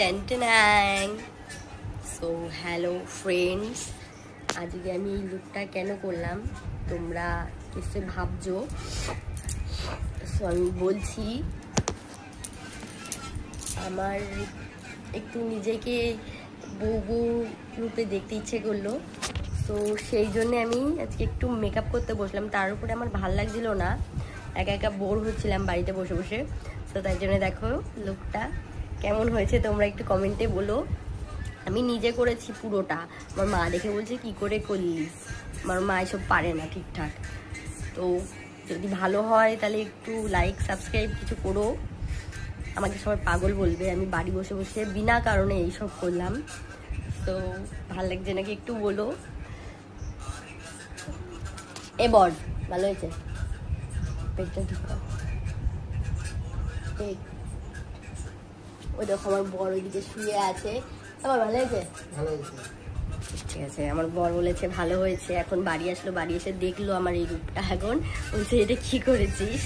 Ten so hello friends, আজকে আমি এই লুকটা কেন করলাম তোমরা নিশ্চয়ই ভাবছো। সো আমি বলছি, আমার একটু নিজেকে বউ রূপে দেখতে ইচ্ছে করলো। তো সেই জন্যে আমি আজকে একটু মেকআপ করতে বসলাম। তার উপরে আমার ভাল লাগছিল না, একা একা বোর হচ্ছিলাম বাড়িতে বসে বসে। তো তাই জন্য দেখো লুকটা কেমন হয়েছে তোমরা একটু কমেন্টে বলো। আমি নিজে করেছি পুরোটা, আমার মা দেখে বলছে কি করে করলি, আমার মা এসব পারে না ঠিকঠাক। তো যদি ভালো হয় তাহলে একটু লাইক সাবস্ক্রাইব কিছু করো, আমাকে সবাই পাগল বলবে আমি বাড়ি বসে বসে বিনা কারণে এইসব করলাম। তো ভালো লাগছে নাকি একটু বলো। এবার ভালো হয়েছে, পেটটা ঠিক কর। ওই দেখো আমার বড় ওইদিকে শুয়ে আছে। আবার ভালো হয়েছে, ভালো হয়েছে। ঠিক আছে। আমার বর বলেছে ভালো হয়েছে। এখন বাড়ি আসলো, বাড়ি এসে দেখলো আমার এই রূপটা, এখন বলছে এটা কি করেছিস।